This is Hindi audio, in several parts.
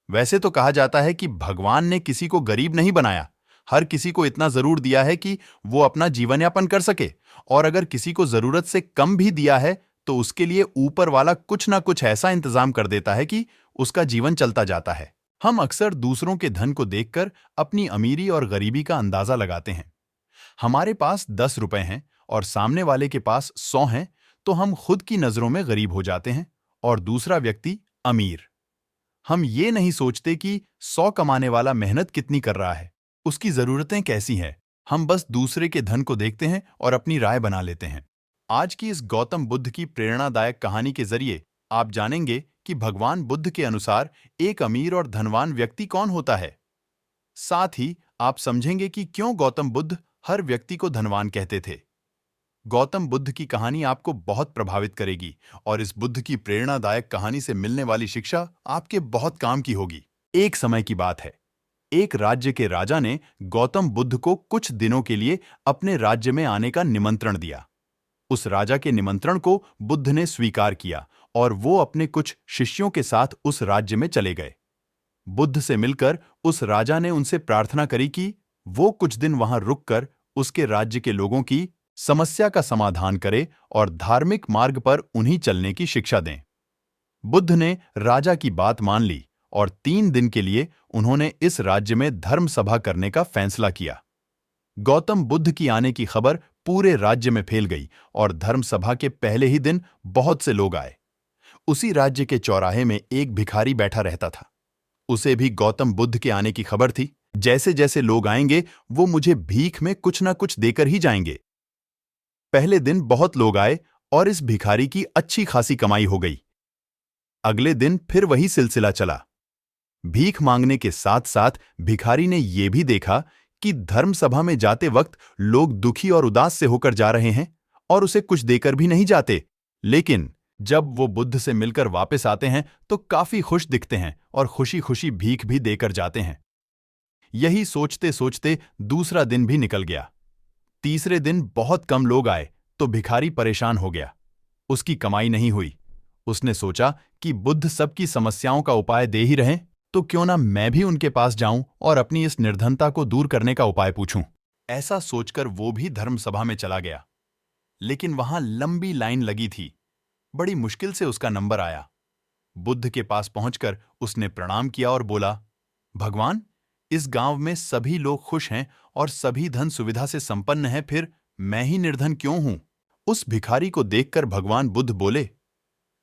वैसे तो कहा जाता है कि भगवान ने किसी को गरीब नहीं बनाया, हर किसी को इतना जरूर दिया है कि वो अपना जीवन यापन कर सके। और अगर किसी को जरूरत से कम भी दिया है तो उसके लिए ऊपर वाला कुछ ना कुछ ऐसा इंतजाम कर देता है कि उसका जीवन चलता जाता है। हम अक्सर दूसरों के धन को देखकर अपनी अमीरी और गरीबी का अंदाजा लगाते हैं। हमारे पास 10 रुपए हैं और सामने वाले के पास 100 हैं, तो हम खुद की नजरों में गरीब हो जाते हैं और दूसरा व्यक्ति अमीर। हम ये नहीं सोचते कि 100 कमाने वाला मेहनत कितनी कर रहा है, उसकी जरूरतें कैसी हैं। हम बस दूसरे के धन को देखते हैं और अपनी राय बना लेते हैं। आज की इस गौतम बुद्ध की प्रेरणादायक कहानी के जरिए आप जानेंगे कि भगवान बुद्ध के अनुसार एक अमीर और धनवान व्यक्ति कौन होता है। साथ ही आप समझेंगे कि क्यों गौतम बुद्ध हर व्यक्ति को धनवान कहते थे। गौतम बुद्ध की कहानी आपको बहुत प्रभावित करेगी और इस बुद्ध की प्रेरणादायक कहानी से मिलने वाली शिक्षा आपके बहुत काम की होगी। एक समय की बात है, एक राज्य के राजा ने गौतम बुद्ध को कुछ दिनों के लिए अपने राज्य में आने का निमंत्रण दिया। उस राजा के निमंत्रण को बुद्ध ने स्वीकार किया और वो अपने कुछ शिष्यों के साथ उस राज्य में चले गए। बुद्ध से मिलकर उस राजा ने उनसे प्रार्थना करी कि वो कुछ दिन वहां रुककर उसके राज्य के लोगों की समस्या का समाधान करे और धार्मिक मार्ग पर उन्हीं चलने की शिक्षा दें। बुद्ध ने राजा की बात मान ली और 3 दिन के लिए उन्होंने इस राज्य में धर्म सभा करने का फैसला किया। गौतम बुद्ध की आने की खबर पूरे राज्य में फैल गई और धर्म सभा के पहले ही दिन बहुत से लोग आए। उसी राज्य के चौराहे में एक भिखारी बैठा रहता था। उसे भी गौतम बुद्ध के आने की खबर थी। जैसे जैसे लोग आएंगे वो मुझे भीख में कुछ ना कुछ देकर ही जाएंगे। पहले दिन बहुत लोग आए और इस भिखारी की अच्छी खासी कमाई हो गई। अगले दिन फिर वही सिलसिला चला। भीख मांगने के साथ साथ भिखारी ने यह भी देखा कि धर्म सभा में जाते वक्त लोग दुखी और उदास से होकर जा रहे हैं और उसे कुछ देकर भी नहीं जाते, लेकिन जब वो बुद्ध से मिलकर वापस आते हैं तो काफी खुश दिखते हैं और खुशी खुशी भीख भी देकर जाते हैं। यही सोचते सोचते दूसरा दिन भी निकल गया। तीसरे दिन बहुत कम लोग आए तो भिखारी परेशान हो गया। उसकी कमाई नहीं हुई। उसने सोचा कि बुद्ध सबकी समस्याओं का उपाय दे ही रहे, तो क्यों ना मैं भी उनके पास जाऊं और अपनी इस निर्धनता को दूर करने का उपाय पूछूं। ऐसा सोचकर वो भी धर्म सभा में चला गया, लेकिन वहां लंबी लाइन लगी थी। बड़ी मुश्किल से उसका नंबर आया। बुद्ध के पास पहुंचकर उसने प्रणाम किया और बोला, भगवान, इस गांव में सभी लोग खुश हैं और सभी धन सुविधा से संपन्न हैं, फिर मैं ही निर्धन क्यों हूं? उस भिखारी को देखकर भगवान बुद्ध बोले,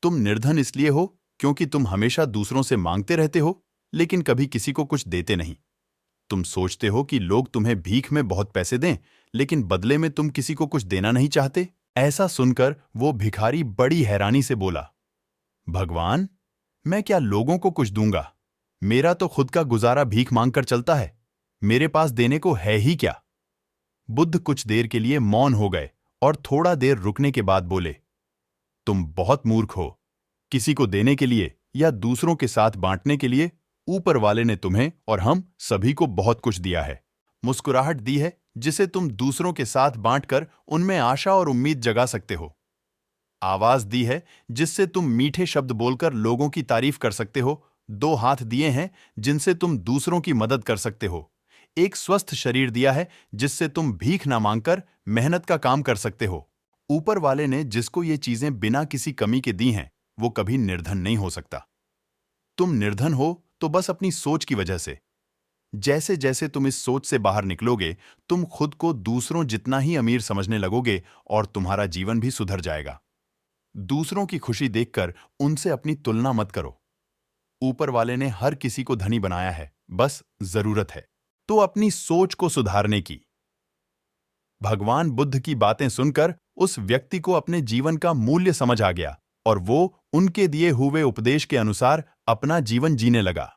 तुम निर्धन इसलिए हो क्योंकि तुम हमेशा दूसरों से मांगते रहते हो, लेकिन कभी किसी को कुछ देते नहीं। तुम सोचते हो कि लोग तुम्हें भीख में बहुत पैसे दें, लेकिन बदले में तुम किसी को कुछ देना नहीं चाहते। ऐसा सुनकर वो भिखारी बड़ी हैरानी से बोला, भगवान, मैं क्या लोगों को कुछ दूंगा? मेरा तो खुद का गुजारा भीख मांगकर चलता है। मेरे पास देने को है ही क्या? बुद्ध कुछ देर के लिए मौन हो गए और थोड़ा देर रुकने के बाद बोले, तुम बहुत मूर्ख हो। किसी को देने के लिए या दूसरों के साथ बांटने के लिए ऊपर वाले ने तुम्हें और हम सभी को बहुत कुछ दिया है। मुस्कुराहट दी है जिसे तुम दूसरों के साथ बांटकर उनमें आशा और उम्मीद जगा सकते हो। आवाज दी है जिससे तुम मीठे शब्द बोलकर लोगों की तारीफ कर सकते हो। 2 हाथ दिए हैं जिनसे तुम दूसरों की मदद कर सकते हो। एक स्वस्थ शरीर दिया है जिससे तुम भीख ना मांगकर मेहनत का काम कर सकते हो। ऊपर वाले ने जिसको ये चीजें बिना किसी कमी के दी हैं, वो कभी निर्धन नहीं हो सकता। तुम निर्धन हो तो बस अपनी सोच की वजह से। जैसे जैसे तुम इस सोच से बाहर निकलोगे, तुम खुद को दूसरों जितना ही अमीर समझने लगोगे और तुम्हारा जीवन भी सुधर जाएगा। दूसरों की खुशी देखकर उनसे अपनी तुलना मत करो। ऊपर वाले ने हर किसी को धनी बनाया है, बस जरूरत है तो अपनी सोच को सुधारने की। भगवान बुद्ध की बातें सुनकर उस व्यक्ति को अपने जीवन का मूल्य समझ आ गया और वो उनके दिए हुए उपदेश के अनुसार अपना जीवन जीने लगा।